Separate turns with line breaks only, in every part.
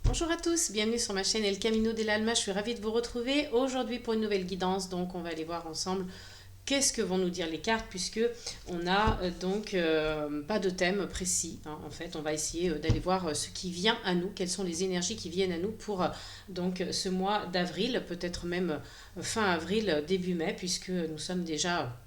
Bonjour à tous, bienvenue sur ma chaîne El Camino de l'Alma, je suis ravie de vous retrouver aujourd'hui pour une nouvelle guidance. Donc on va aller voir ensemble qu'est-ce que vont nous dire les cartes, puisque on n'a pas de thème précis, hein. En fait on va essayer d'aller voir ce qui vient à nous, quelles sont les énergies qui viennent à nous pour ce mois d'avril, peut-être même fin avril, début mai, puisque nous sommes déjà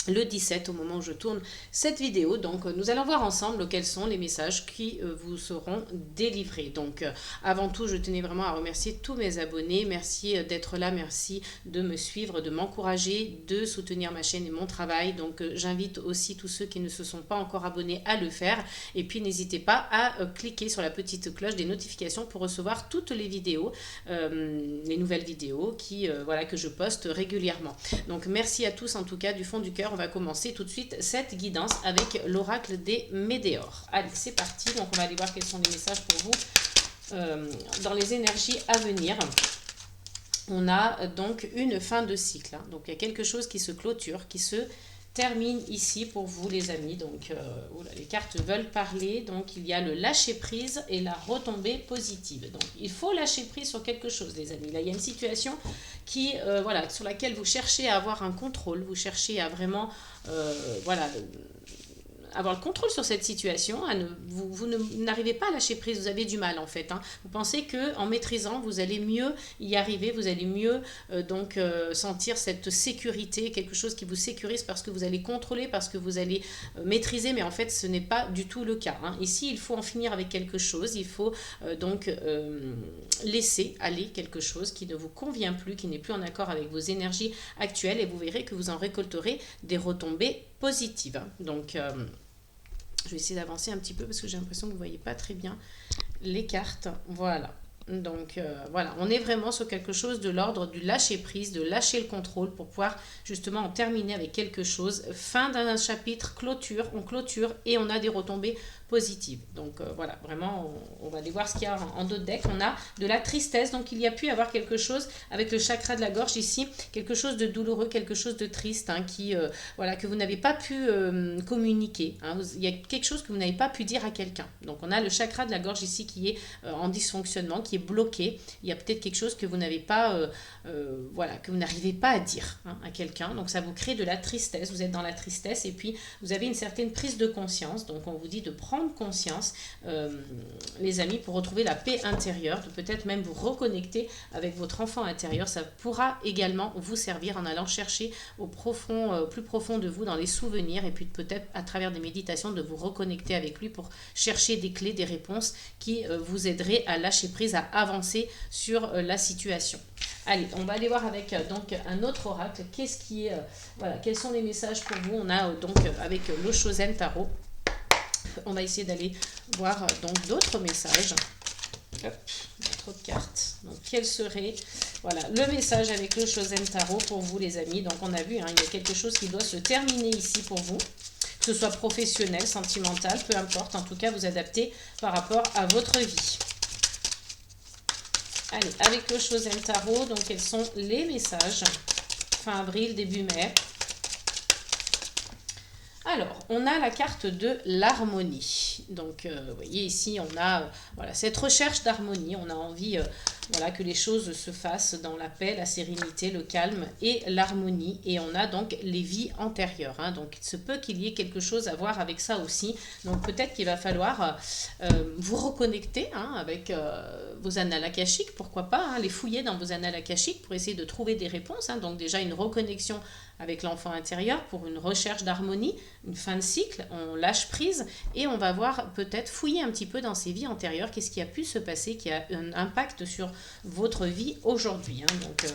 le 17 au moment où je tourne cette vidéo. Donc nous allons voir ensemble quels sont les messages qui vous seront délivrés. Donc avant tout, je tenais vraiment à remercier tous mes abonnés. Merci d'être là, merci de me suivre, de m'encourager, de soutenir ma chaîne et mon travail. Donc j'invite aussi tous ceux qui ne se sont pas encore abonnés à le faire. Et puis n'hésitez pas à cliquer sur la petite cloche des notifications pour recevoir toutes les vidéos, les nouvelles vidéos que je poste régulièrement. Donc merci à tous en tout cas du fond du cœur. On va commencer tout de suite cette guidance avec l'oracle des Médéors. Allez, c'est parti. Donc on va aller voir quels sont les messages pour vous dans les énergies à venir. On a donc une fin de cycle, hein. Donc il y a quelque chose qui se clôture, qui se termine ici pour vous les amis. Donc les cartes veulent parler. Donc il y a le lâcher prise et la retombée positive. Donc il faut lâcher prise sur quelque chose les amis. Là il y a une situation qui sur laquelle vous cherchez à avoir un contrôle, vous cherchez à vraiment avoir le contrôle sur cette situation. Vous n'arrivez pas à lâcher prise, vous avez du mal en fait, hein. Vous pensez qu'en maîtrisant, vous allez mieux y arriver, vous allez mieux sentir cette sécurité, quelque chose qui vous sécurise parce que vous allez contrôler, parce que vous allez maîtriser, mais en fait ce n'est pas du tout le cas, hein. Ici, il faut en finir avec quelque chose, il faut laisser aller quelque chose qui ne vous convient plus, qui n'est plus en accord avec vos énergies actuelles, et vous verrez que vous en récolterez des retombées positives, hein. Donc je vais essayer d'avancer un petit peu parce que j'ai l'impression que vous ne voyez pas très bien les cartes. Voilà. Donc on est vraiment sur quelque chose de l'ordre du lâcher prise, de lâcher le contrôle pour pouvoir justement en terminer avec quelque chose. Fin d'un chapitre, clôture, on clôture et on a des retombées positives. Donc vraiment on va aller voir ce qu'il y a en dos de deck. On a de la tristesse, donc il y a pu avoir quelque chose avec le chakra de la gorge ici, quelque chose de douloureux, quelque chose de triste, hein, que vous n'avez pas pu communiquer, hein. Il y a quelque chose que vous n'avez pas pu dire à quelqu'un. Donc on a le chakra de la gorge ici qui est en dysfonctionnement, qui est bloqué. Il y a peut-être quelque chose que vous n'avez pas que vous n'arrivez pas à dire, hein, à quelqu'un. Donc ça vous crée de la tristesse, vous êtes dans la tristesse et puis vous avez une certaine prise de conscience. Donc on vous dit de prendre conscience, les amis, pour retrouver la paix intérieure, de peut-être même vous reconnecter avec votre enfant intérieur. Ça pourra également vous servir en allant chercher plus profond de vous dans les souvenirs, et puis peut-être à travers des méditations de vous reconnecter avec lui pour chercher des clés, des réponses qui vous aideraient à lâcher prise, à avancer sur la situation. Allez, on va aller voir avec un autre oracle. Quels sont les messages pour vous? On a avec le Shozen Tarot. On va essayer d'aller voir d'autres messages. Hop, il y a trop de cartes. Donc quel serait le message avec le Shozen Tarot pour vous les amis? Donc on a vu, hein, il y a quelque chose qui doit se terminer ici pour vous, que ce soit professionnel, sentimental, peu importe. En tout cas, vous adaptez par rapport à votre vie. Allez, avec le Shozen Tarot, donc quels sont les messages fin avril, début mai? Alors, on a la carte de l'harmonie. Donc, vous voyez ici, on a cette recherche d'harmonie. On a envie que les choses se fassent dans la paix, la sérénité, le calme et l'harmonie. Et on a donc les vies antérieures, hein. Donc, il se peut qu'il y ait quelque chose à voir avec ça aussi. Donc, peut-être qu'il va falloir vous reconnecter, hein, avec vos annales akashiques. Pourquoi pas, hein, les fouiller dans vos annales akashiques pour essayer de trouver des réponses, hein. Donc, déjà, une reconnexion avec l'enfant intérieur pour une recherche d'harmonie, une fin de cycle, on lâche prise et on va voir, peut-être fouiller un petit peu dans ces vies antérieures, qu'est-ce qui a pu se passer, qui a un impact sur votre vie aujourd'hui, hein. Donc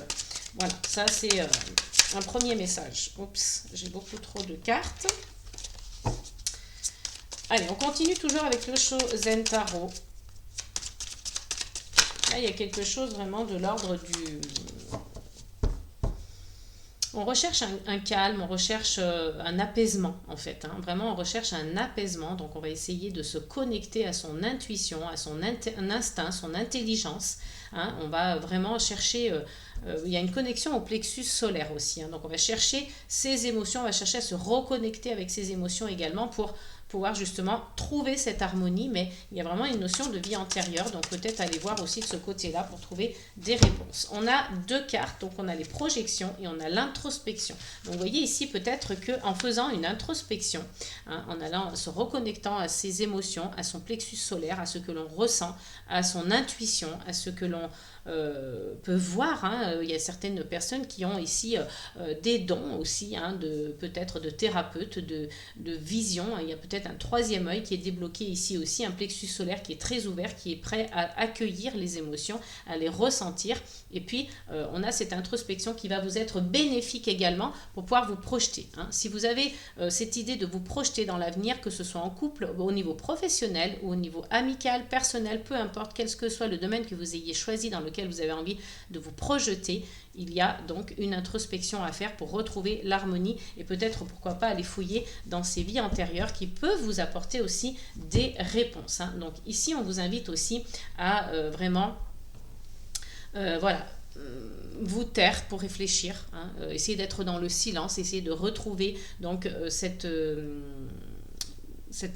ça c'est un premier message. Oups, j'ai beaucoup trop de cartes. Allez, on continue toujours avec le Shozen Tarot. Là, il y a quelque chose vraiment de l'ordre du... On recherche un calme, on recherche un apaisement en fait, hein. Vraiment on recherche un apaisement. Donc on va essayer de se connecter à son intuition, à son instinct, son intelligence, hein. On va vraiment chercher, il y a une connexion au plexus solaire aussi, hein. Donc on va chercher ses émotions, on va chercher à se reconnecter avec ses émotions également pour pouvoir justement trouver cette harmonie, mais il y a vraiment une notion de vie antérieure, donc peut-être aller voir aussi de ce côté-là pour trouver des réponses. On a deux cartes, donc on a les projections et on a l'introspection. Donc vous voyez ici peut-être qu'en faisant une introspection, hein, en allant se reconnectant à ses émotions, à son plexus solaire, à ce que l'on ressent, à son intuition, à ce que l'on peut voir, hein. Il y a certaines personnes qui ont ici des dons aussi, hein, peut-être de thérapeute, de vision. Il y a peut-être un troisième œil qui est débloqué ici aussi, un plexus solaire qui est très ouvert, qui est prêt à accueillir les émotions, à les ressentir. Et puis, on a cette introspection qui va vous être bénéfique également pour pouvoir vous projeter, hein. Si vous avez cette idée de vous projeter dans l'avenir, que ce soit en couple, au niveau professionnel ou au niveau amical, personnel, peu importe, quel que soit le domaine que vous ayez choisi dans lequel vous avez envie de vous projeter, il y a donc une introspection à faire pour retrouver l'harmonie et peut-être, pourquoi pas, aller fouiller dans ces vies antérieures qui peuvent vous apporter aussi des réponses, hein. Donc ici, on vous invite aussi à vraiment, voilà, vous taire pour réfléchir, hein, essayer d'être dans le silence, essayer de retrouver donc cette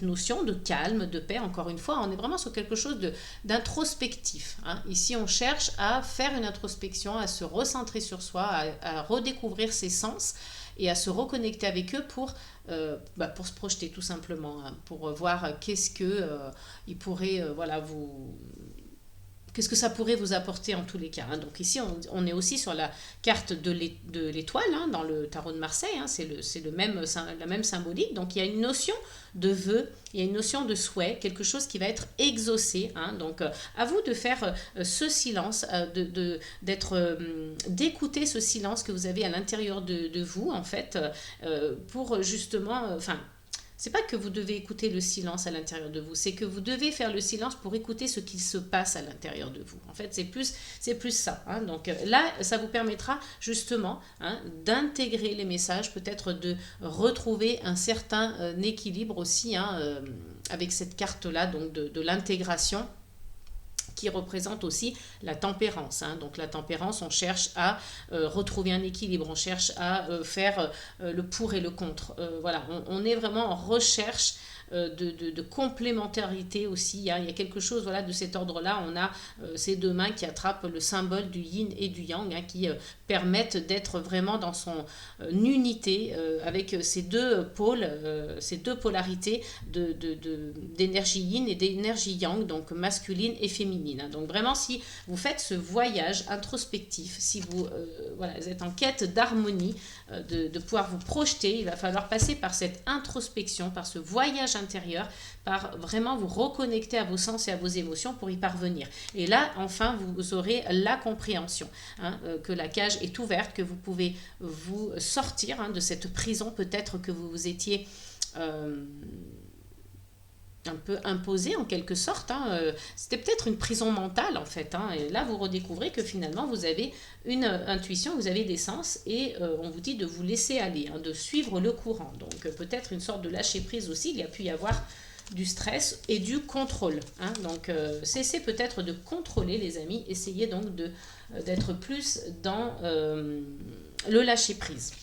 notion de calme, de paix. Encore une fois, on est vraiment sur quelque chose d'introspectif, hein. Ici, on cherche à faire une introspection, à se recentrer sur soi, à redécouvrir ses sens et à se reconnecter avec eux pour se projeter tout simplement, hein, pour voir qu'est-ce que il pourrait voilà, qu'est-ce que ça pourrait vous apporter en tous les cas, hein. Donc ici, on est aussi sur la carte de l'étoile, hein, dans le tarot de Marseille, hein, c'est la même symbolique. Donc il y a une notion de vœu, il y a une notion de souhait, quelque chose qui va être exaucé, hein. Donc à vous de faire ce silence, d'écouter ce silence que vous avez à l'intérieur de vous, en fait, pour justement, c'est pas que vous devez écouter le silence à l'intérieur de vous, c'est que vous devez faire le silence pour écouter ce qui se passe à l'intérieur de vous. En fait, c'est plus ça, hein. Donc là, ça vous permettra justement, hein, d'intégrer les messages, peut-être de retrouver un certain équilibre aussi, hein, avec cette carte-là, donc de l'intégration, qui représente aussi la tempérance, hein. Donc la tempérance, on cherche à retrouver un équilibre, on cherche à faire le pour et le contre. Voilà, on est vraiment en recherche de complémentarité aussi. Il y a quelque chose, voilà, de cet ordre-là. On a ces deux mains qui attrapent le symbole du yin et du yang, hein, qui permettent d'être vraiment dans son unité avec ces deux pôles, ces deux polarités d'énergie yin et d'énergie yang, donc masculine et féminine, hein. Donc vraiment, si vous faites ce voyage introspectif, si vous êtes en quête d'harmonie, de pouvoir vous projeter, il va falloir passer par cette introspection, par ce voyage intérieur, par vraiment vous reconnecter à vos sens et à vos émotions pour y parvenir. Et là, enfin, vous aurez la compréhension, hein, que la cage est ouverte, que vous pouvez vous sortir, hein, de cette prison peut-être que vous vous étiez un peu imposé en quelque sorte, hein. C'était peut-être une prison mentale en fait, hein. Et là vous redécouvrez que finalement vous avez une intuition, vous avez des sens, et on vous dit de vous laisser aller, hein, de suivre le courant. Donc peut-être une sorte de lâcher prise aussi. Il y a pu y avoir du stress et du contrôle, hein. Donc cessez peut-être de contrôler, les amis, essayez donc d'être plus dans le lâcher prise.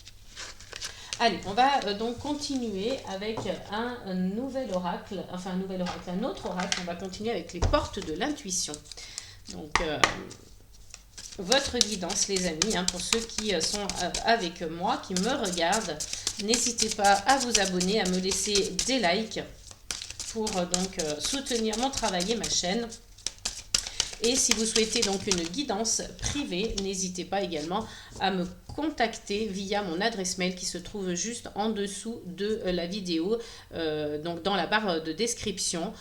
Allez, on va donc continuer avec un autre oracle. On va continuer avec les portes de l'intuition. Donc, votre guidance, les amis, hein, pour ceux qui sont avec moi, qui me regardent, n'hésitez pas à vous abonner, à me laisser des likes pour donc soutenir mon travail et ma chaîne. Et si vous souhaitez donc une guidance privée, n'hésitez pas également à me contacter via mon adresse mail qui se trouve juste en dessous de la vidéo, donc dans la barre de description.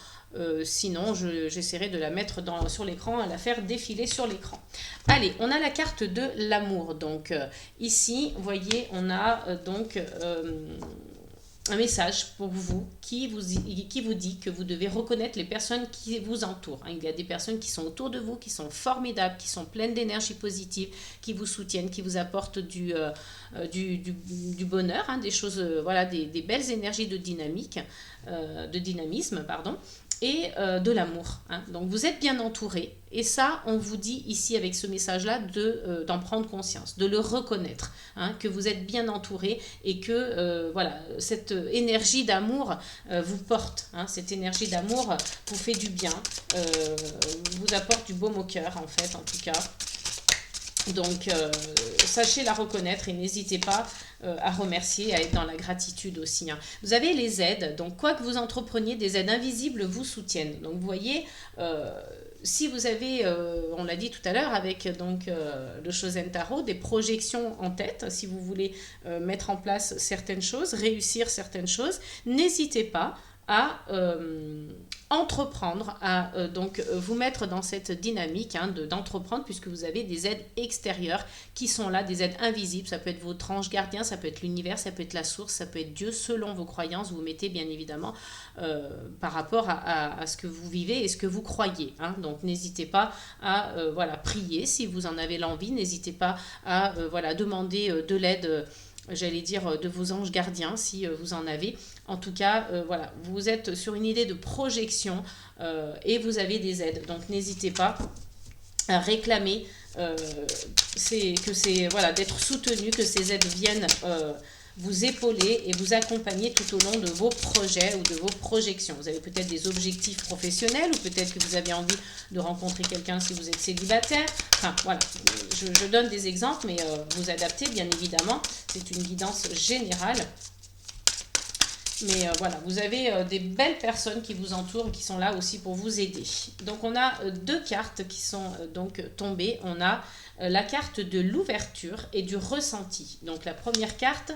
Sinon, j'essaierai de la mettre sur l'écran, à la faire défiler sur l'écran. Allez, on a la carte de l'amour. Donc ici, vous voyez, on a donc un message pour vous qui vous dit que vous devez reconnaître les personnes qui vous entourent, hein. Il y a des personnes qui sont autour de vous, qui sont formidables, qui sont pleines d'énergie positive, qui vous soutiennent, qui vous apportent du bonheur, hein, des choses, voilà, des belles énergies de dynamisme, pardon. et de l'amour. Hein. Donc vous êtes bien entouré et ça, on vous dit ici avec ce message-là d'en prendre conscience, de le reconnaître, hein, que vous êtes bien entouré et que voilà, cette énergie d'amour vous porte. Hein, cette énergie d'amour vous fait du bien, vous apporte du baume au cœur en fait, en tout cas. Donc, sachez la reconnaître et n'hésitez pas à remercier, à être dans la gratitude aussi. Hein. Vous avez les aides, donc quoi que vous entrepreniez, des aides invisibles vous soutiennent. Donc, vous voyez, si vous avez, on l'a dit tout à l'heure, avec donc le Shosen Tarot, des projections en tête, si vous voulez mettre en place certaines choses, réussir certaines choses, n'hésitez pas à entreprendre, à donc vous mettre dans cette dynamique hein, d'entreprendre puisque vous avez des aides extérieures qui sont là, des aides invisibles. Ça peut être votre ange gardien, ça peut être l'univers, ça peut être la source, ça peut être Dieu selon vos croyances. Vous mettez bien évidemment par rapport à ce que vous vivez et ce que vous croyez. Hein. Donc n'hésitez pas à voilà, prier si vous en avez l'envie. N'hésitez pas à voilà, demander de l'aide. J'allais dire de vos anges gardiens si vous en avez. En tout cas, voilà, vous êtes sur une idée de projection et vous avez des aides. Donc n'hésitez pas à réclamer voilà, d'être soutenu, que ces aides viennent vous épauler et vous accompagner tout au long de vos projets ou de vos projections. Vous avez peut-être des objectifs professionnels ou peut-être que vous avez envie de rencontrer quelqu'un si vous êtes célibataire. Enfin, voilà, je donne des exemples, mais vous adaptez bien évidemment. C'est une guidance générale. Mais voilà, vous avez des belles personnes qui vous entourent et qui sont là aussi pour vous aider. Donc on a deux cartes qui sont donc tombées. On a la carte de l'ouverture et du ressenti. Donc la première carte,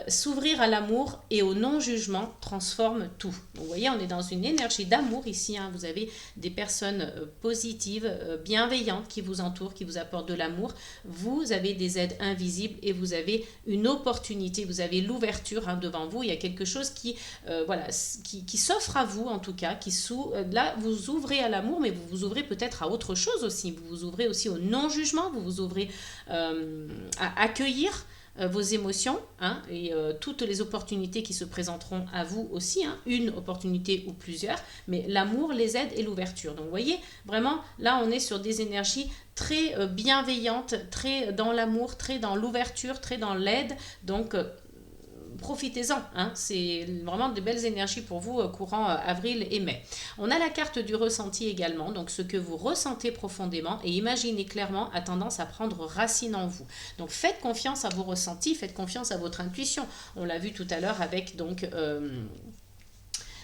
s'ouvrir à l'amour et au non-jugement transforme tout. Donc, vous voyez, on est dans une énergie d'amour ici. Hein. Vous avez des personnes positives, bienveillantes qui vous entourent, qui vous apportent de l'amour. Vous avez des aides invisibles et vous avez une opportunité. Vous avez l'ouverture hein, devant vous. Il y a quelque chose qui, voilà, qui s'offre à vous en tout cas. Là, vous ouvrez à l'amour, mais vous vous ouvrez peut-être à autre chose aussi. Vous vous ouvrez aussi au non-jugement. Vous vous ouvrez à accueillir vos émotions hein, et toutes les opportunités qui se présenteront à vous aussi, hein, une opportunité ou plusieurs, mais l'amour, les aides et l'ouverture. Donc vous voyez, vraiment, là on est sur des énergies très bienveillantes, très dans l'amour, très dans l'ouverture, très dans l'aide, donc profitez-en, hein. C'est vraiment de belles énergies pour vous courant avril et mai. On a la carte du ressenti également, donc ce que vous ressentez profondément et imaginez clairement a tendance à prendre racine en vous. Donc faites confiance à vos ressentis, faites confiance à votre intuition. On l'a vu tout à l'heure avec donc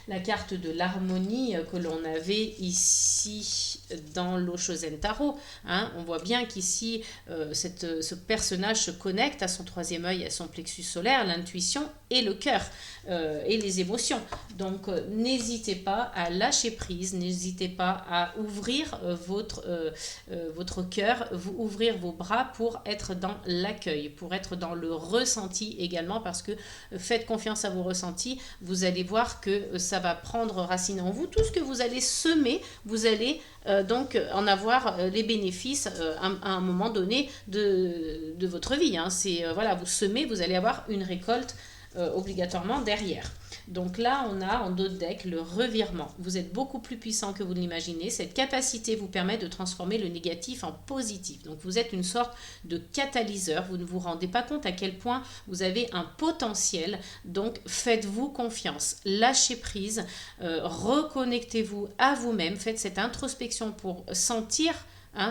la carte de l'harmonie que l'on avait ici dans l'Oshozen Tarot. Hein. On voit bien qu'ici, ce personnage se connecte à son troisième œil, à son plexus solaire, l'intuition et le cœur et les émotions. Donc, n'hésitez pas à lâcher prise, n'hésitez pas à ouvrir votre cœur, ouvrir vos bras pour être dans l'accueil, pour être dans le ressenti également, parce que faites confiance à vos ressentis, vous allez voir que ça va prendre racine en vous. Tout ce que vous allez semer, vous allez donc en avoir les bénéfices à un moment donné de votre vie. Hein. Voilà, vous semez, vous allez avoir une récolte obligatoirement derrière. Donc là, on a en dos de deck le revirement. Vous êtes beaucoup plus puissant que vous ne l'imaginez. Cette capacité vous permet de transformer le négatif en positif. Donc vous êtes une sorte de catalyseur. Vous ne vous rendez pas compte à quel point vous avez un potentiel. Donc faites-vous confiance. Lâchez prise. Reconnectez-vous à vous-même. Faites cette introspection pour sentir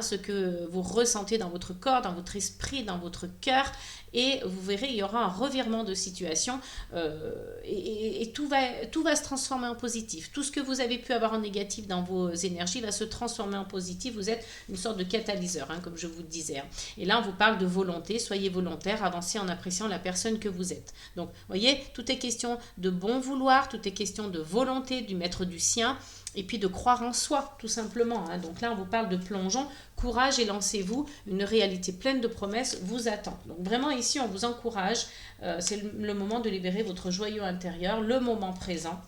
ce que vous ressentez dans votre corps, dans votre esprit, dans votre cœur, et vous verrez, il y aura un revirement de situation et tout va se transformer en positif. Tout ce que vous avez pu avoir en négatif dans vos énergies va se transformer en positif. Vous êtes une sorte de catalyseur, comme je vous le disais. Et là, on vous parle de volonté. Soyez volontaire, avancez en appréciant la personne que vous êtes. Donc, vous voyez, tout est question de bon vouloir, tout est question de volonté, du maître du sien, et puis de croire en soi, tout simplement. Donc là, on vous parle de plongeon, courage et lancez-vous. Une réalité pleine de promesses vous attend. Donc vraiment, ici, on vous encourage. C'est le moment de libérer votre joyau intérieur, le moment présent.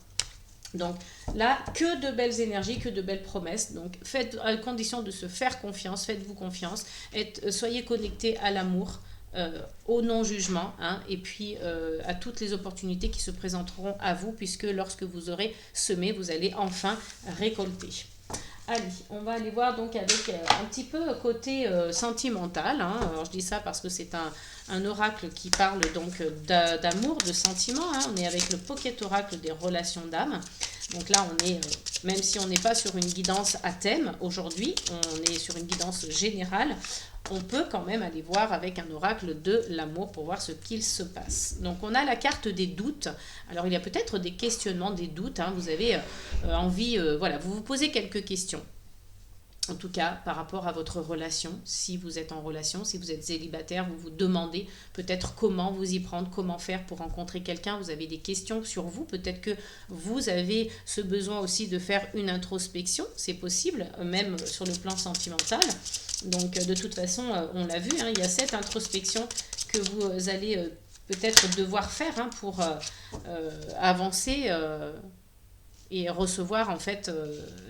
Donc là, que de belles énergies, que de belles promesses. Donc faites à condition de se faire confiance, faites-vous confiance. Soyez connectés à l'amour. au non-jugement, hein, et puis à toutes les opportunités qui se présenteront à vous, puisque lorsque vous aurez semé, vous allez enfin récolter. Allez, on va aller voir donc avec un petit peu côté sentimental, hein. Alors je dis ça parce que c'est un oracle qui parle donc d'amour, de sentiments, hein. On est avec le Pocket Oracle des relations d'âme. Donc là, on est, même si on n'est pas sur une guidance à thème aujourd'hui, on est sur une guidance générale, on peut quand même aller voir avec un oracle de l'amour pour voir ce qu'il se passe. Donc on a la carte des doutes. Alors il y a peut-être des questionnements, des doutes, hein. Vous avez envie, voilà, vous vous posez quelques questions. En tout cas, par rapport à votre relation, si vous êtes en relation, si vous êtes célibataire, vous vous demandez peut-être comment vous y prendre, comment faire pour rencontrer quelqu'un. Vous avez des questions sur vous. Peut-être que vous avez ce besoin aussi de faire une introspection. C'est possible, même sur le plan sentimental. Donc, de toute façon, on l'a vu, hein, il y a cette introspection que vous allez peut-être devoir faire, hein, pour avancer et recevoir en fait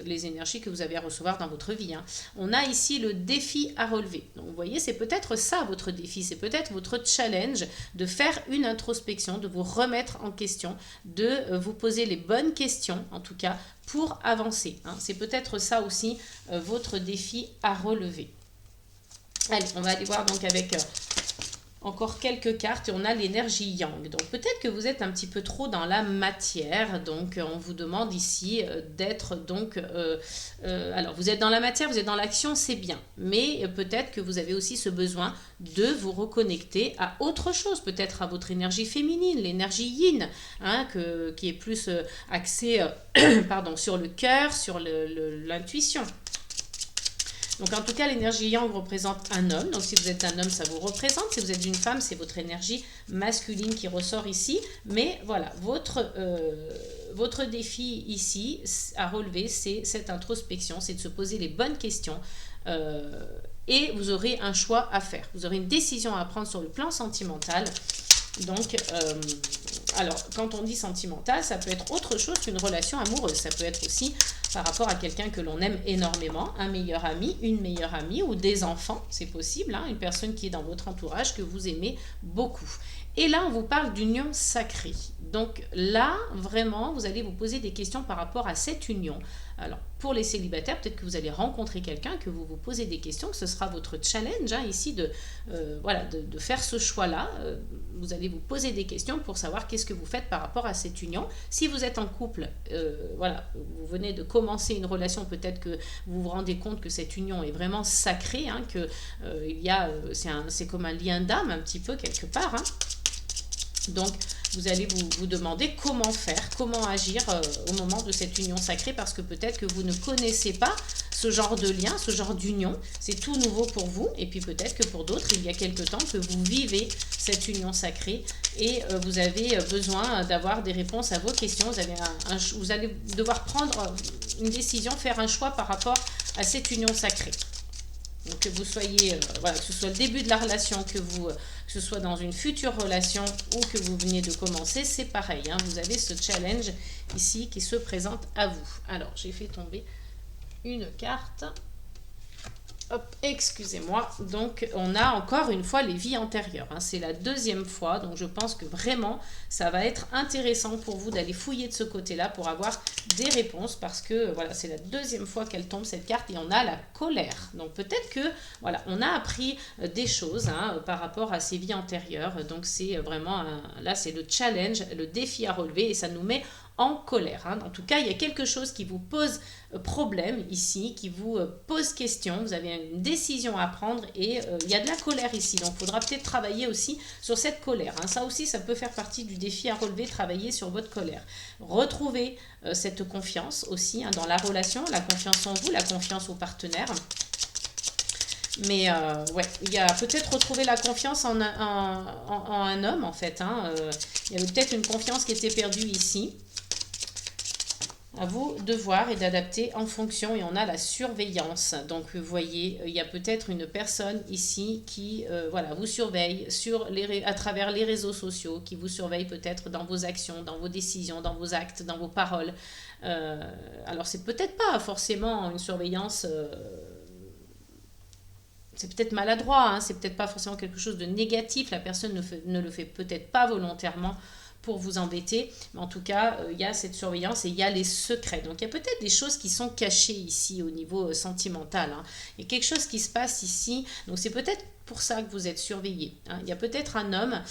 les énergies que vous avez à recevoir dans votre vie, hein. On a ici le défi à relever. Donc vous voyez, c'est peut-être ça votre défi, c'est peut-être votre challenge de faire une introspection, de vous remettre en question, de vous poser les bonnes questions en tout cas pour avancer, hein. C'est peut-être ça aussi votre défi à relever. Allez, on va aller voir donc avec encore quelques cartes et on a l'énergie yang. Donc peut-être que vous êtes un petit peu trop dans la matière. Donc on vous demande ici d'être donc... alors vous êtes dans la matière, vous êtes dans l'action, c'est bien. Mais peut-être que vous avez aussi ce besoin de vous reconnecter à autre chose. Peut-être à votre énergie féminine, l'énergie yin, hein, qui est plus axée pardon, sur le cœur, sur l'intuition. Donc en tout cas, l'énergie yang représente un homme. Donc si vous êtes un homme, ça vous représente. Si vous êtes une femme, c'est votre énergie masculine qui ressort ici. Mais voilà, votre défi ici à relever, c'est cette introspection, c'est de se poser les bonnes questions. Et vous aurez un choix à faire. Vous aurez une décision à prendre sur le plan sentimental. Donc, alors, quand on dit sentimental, ça peut être autre chose qu'une relation amoureuse. Ça peut être aussi par rapport à quelqu'un que l'on aime énormément, un meilleur ami, une meilleure amie ou des enfants, c'est possible, hein, une personne qui est dans votre entourage que vous aimez beaucoup. Et là, on vous parle d'union sacrée. Donc là, vraiment, vous allez vous poser des questions par rapport à cette union. Alors, pour les célibataires, peut-être que vous allez rencontrer quelqu'un, que vous vous posez des questions, que ce sera votre challenge, hein, ici de faire ce choix-là. Vous allez vous poser des questions pour savoir qu'est-ce que vous faites par rapport à cette union. Si vous êtes en couple, vous venez de commencer une relation, peut-être que vous vous rendez compte que cette union est vraiment sacrée, hein, que c'est comme un lien d'âme un petit peu quelque part, hein. Donc, vous allez vous demander comment faire, comment agir au moment de cette union sacrée, parce que peut-être que vous ne connaissez pas ce genre de lien, ce genre d'union. C'est tout nouveau pour vous, et puis peut-être que pour d'autres, il y a quelque temps que vous vivez cette union sacrée et vous avez besoin d'avoir des réponses à vos questions. Vous allez devoir prendre une décision, faire un choix par rapport à cette union sacrée. Donc que vous soyez, que ce soit le début de la relation, que ce soit dans une future relation ou que vous veniez de commencer, c'est pareil, hein. Vous avez ce challenge ici qui se présente à vous. Alors, j'ai fait tomber une carte. Hop, excusez-moi. Donc, on a encore une fois les vies antérieures, hein. C'est la deuxième fois, donc je pense que vraiment, ça va être intéressant pour vous d'aller fouiller de ce côté-là pour avoir des réponses, parce que voilà, c'est la deuxième fois qu'elle tombe cette carte et on a la colère. Donc peut-être que voilà, on a appris des choses, hein, par rapport à ces vies antérieures. Donc c'est vraiment là, c'est le challenge, le défi à relever, et ça nous met en colère, hein. En tout cas, il y a quelque chose qui vous pose problème ici, qui vous pose question. Vous avez une décision à prendre et il y a de la colère ici. Donc, il faudra peut-être travailler aussi sur cette colère, hein. Ça aussi, ça peut faire partie du défi à relever, travailler sur votre colère. Retrouver cette confiance aussi, hein, dans la relation, la confiance en vous, la confiance au partenaire. Mais il y a peut-être retrouver la confiance en un homme, en fait, hein. Il y avait peut-être une confiance qui était perdue ici. À vous de voir et d'adapter en fonction, et on a la surveillance. Donc vous voyez, il y a peut-être une personne ici qui vous surveille à travers les réseaux sociaux, qui vous surveille peut-être dans vos actions, dans vos décisions, dans vos actes, dans vos paroles. Alors c'est peut-être pas forcément une surveillance c'est peut-être maladroit, hein, c'est peut-être pas forcément quelque chose de négatif, la personne ne le fait peut-être pas volontairement pour vous embêter, mais en tout cas, il y a cette surveillance et il y a les secrets. Donc, il y a peut-être des choses qui sont cachées ici au niveau sentimental, hein. Il y a quelque chose qui se passe ici, donc c'est peut-être pour ça que vous êtes surveillé, hein. Il y a peut-être un homme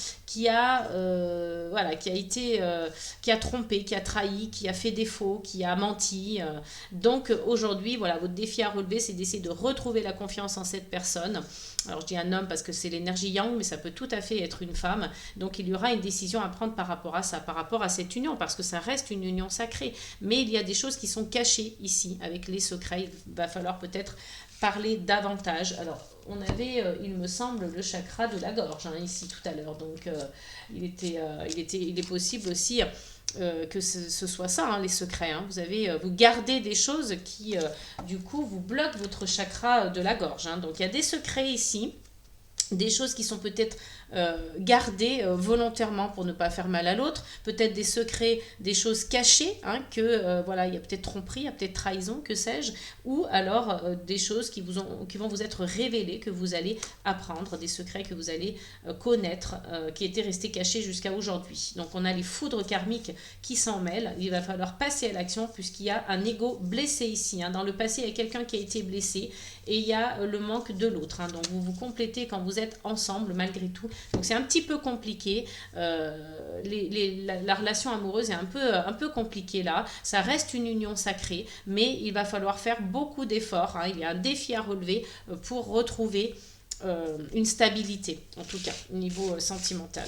voilà, qui a trompé, qui a trahi, qui a fait défaut, qui a menti. Donc aujourd'hui, voilà, votre défi à relever, c'est d'essayer de retrouver la confiance en cette personne. Alors je dis un homme parce que c'est l'énergie yang, mais ça peut tout à fait être une femme. Donc il y aura une décision à prendre par rapport à ça, par rapport à cette union, parce que ça reste une union sacrée. Mais il y a des choses qui sont cachées ici, avec les secrets. Il va falloir peut-être parler davantage. Alors, on avait, il me semble, le chakra de la gorge, hein, ici tout à l'heure. Donc, il est possible aussi que ce soit ça, hein, les secrets, hein. Vous gardez des choses qui, du coup, vous bloquent votre chakra de la gorge, hein. Donc, il y a des secrets ici, des choses qui sont peut-être gardées volontairement pour ne pas faire mal à l'autre, peut-être des secrets, des choses cachées, hein, voilà, il y a peut-être tromperie, il y a peut-être trahison, que sais-je, ou alors des choses qui vont vous être révélées, que vous allez apprendre, des secrets que vous allez connaître, qui étaient restés cachés jusqu'à aujourd'hui. Donc on a les foudres karmiques qui s'en mêlent, il va falloir passer à l'action puisqu'il y a un ego blessé ici, hein. Dans le passé, il y a quelqu'un qui a été blessé et il y a le manque de l'autre, hein. Donc vous vous complétez quand vous êtes ensemble malgré tout. Donc c'est un petit peu compliqué, la relation amoureuse est un peu compliquée là, ça reste une union sacrée, mais il va falloir faire beaucoup d'efforts, hein. Il y a un défi à relever pour retrouver une stabilité, en tout cas au niveau sentimental.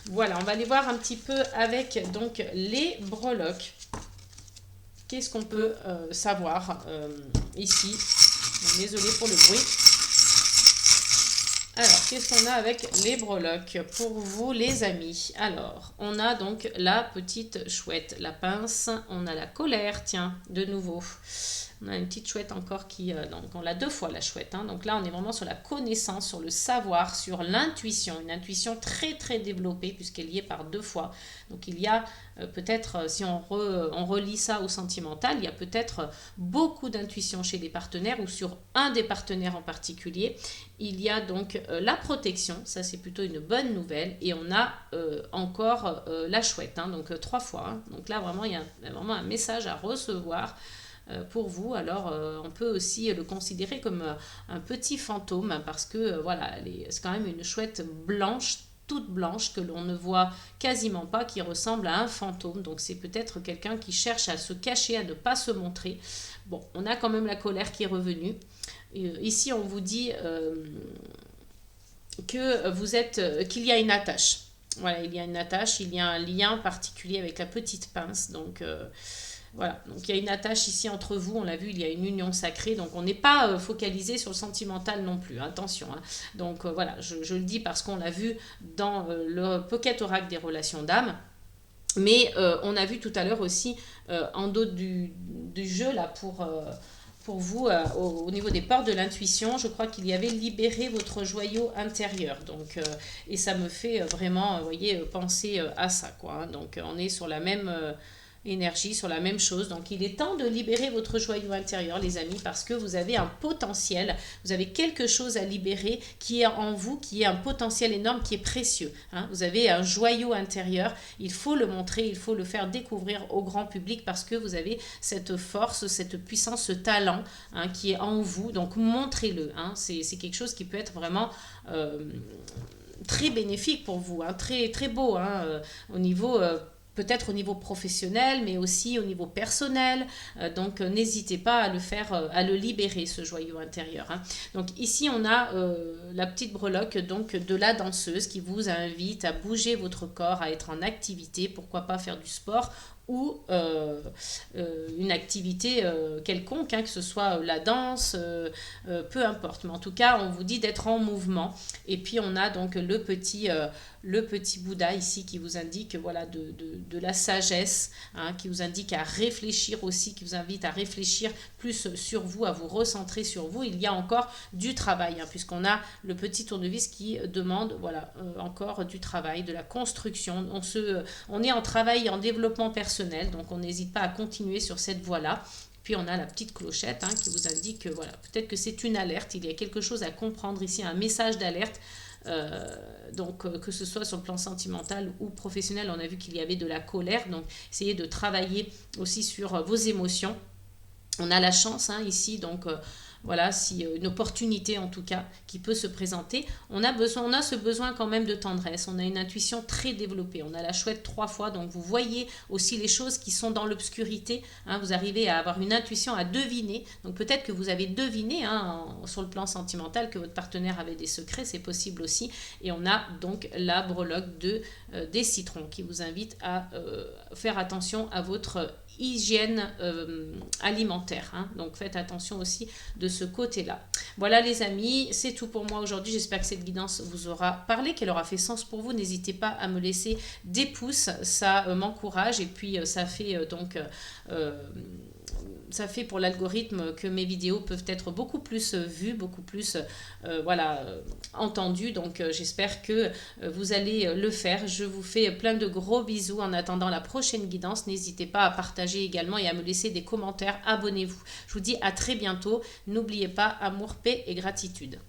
Voilà, on va aller voir un petit peu avec donc les breloques. Qu'est-ce qu'on peut savoir ici? Désolée pour le bruit. Alors, qu'est-ce qu'on a avec les breloques pour vous, les amis? Alors, on a donc la petite chouette, la pince, on a la colère, tiens, de nouveau. On a une petite chouette encore donc on l'a 2 fois la chouette, hein. Donc là, on est vraiment sur la connaissance, sur le savoir, sur l'intuition. Une intuition très très développée puisqu'elle y est par 2 fois. Donc il y a peut-être, si on relie ça au sentimental, il y a peut-être beaucoup d'intuition chez les partenaires ou sur un des partenaires en particulier. Il y a donc la protection, ça c'est plutôt une bonne nouvelle. Et on a encore la chouette, hein, donc 3 fois, hein. Donc là, vraiment, il y a vraiment un message à recevoir pour vous. Alors on peut aussi le considérer comme un petit fantôme parce que voilà, c'est quand même une chouette blanche, toute blanche, que l'on ne voit quasiment pas, qui ressemble à un fantôme. Donc c'est peut-être quelqu'un qui cherche à se cacher, à ne pas se montrer. Bon, on a quand même la colère qui est revenue. Ici on vous dit qu'il y a une attache. Voilà, il y a une attache, il y a un lien particulier avec la petite pince. Donc voilà, donc il y a une attache ici entre vous, on l'a vu, il y a une union sacrée, donc on n'est pas focalisé sur le sentimental non plus, attention, hein. Donc voilà, je le dis parce qu'on l'a vu dans le Pocket Oracle des relations d'âme, mais on a vu tout à l'heure aussi en dos du jeu là pour vous, au niveau des portes de l'intuition, je crois qu'il y avait libéré votre joyau intérieur. Donc, et ça me fait vraiment, vous voyez, penser à ça, quoi, hein. Donc on est sur la même énergie, sur la même chose. Donc il est temps de libérer votre joyau intérieur, les amis, parce que vous avez un potentiel, vous avez quelque chose à libérer qui est en vous, qui est un potentiel énorme, qui est précieux, hein. Vous avez un joyau intérieur, il faut le montrer, il faut le faire découvrir au grand public parce que vous avez cette force, cette puissance, ce talent, hein, qui est en vous. Donc montrez-le, hein. C'est quelque chose qui peut être vraiment très bénéfique pour vous, hein, très, très beau, hein, au niveau peut-être au niveau professionnel, mais aussi au niveau personnel. Donc, n'hésitez pas à le faire, à le libérer, ce joyau intérieur, hein. Donc, ici, on a la petite breloque donc, de la danseuse qui vous invite à bouger votre corps, à être en activité, pourquoi pas faire du sport ou une activité quelconque, hein, que ce soit la danse, peu importe. Mais en tout cas, on vous dit d'être en mouvement. Et puis, on a donc le petit Bouddha ici qui vous indique voilà, de la sagesse, hein, qui vous indique à réfléchir aussi, qui vous invite à réfléchir plus sur vous, à vous recentrer sur vous. Il y a encore du travail, hein, puisqu'on a le petit tournevis qui demande voilà, encore du travail, de la construction. On est en travail et en développement personnel, donc on n'hésite pas à continuer sur cette voie-là. Puis on a la petite clochette qui vous indique que voilà, peut-être que c'est une alerte, il y a quelque chose à comprendre ici, un message d'alerte. Donc que ce soit sur le plan sentimental ou professionnel, on a vu qu'il y avait de la colère, donc essayez de travailler aussi sur vos émotions. On a la chance ici, donc voilà, si une opportunité en tout cas qui peut se présenter. On a ce besoin quand même de tendresse, on a une intuition très développée, on a la chouette 3 fois, donc vous voyez aussi les choses qui sont dans l'obscurité, vous arrivez à avoir une intuition, à deviner, donc peut-être que vous avez deviné sur le plan sentimental que votre partenaire avait des secrets, c'est possible aussi, et on a donc la breloque des citrons qui vous invite à faire attention à votre hygiène alimentaire, donc faites attention aussi de ce côté-là. Voilà les amis, c'est tout pour moi aujourd'hui, j'espère que cette guidance vous aura parlé, qu'elle aura fait sens pour vous. N'hésitez pas à me laisser des pouces, ça m'encourage, et puis ça fait ça fait pour l'algorithme que mes vidéos peuvent être beaucoup plus vues, beaucoup plus entendues. Donc j'espère que vous allez le faire. Je vous fais plein de gros bisous en attendant la prochaine guidance. N'hésitez pas à partager également et à me laisser des commentaires. Abonnez-vous. Je vous dis à très bientôt. N'oubliez pas, amour, paix et gratitude.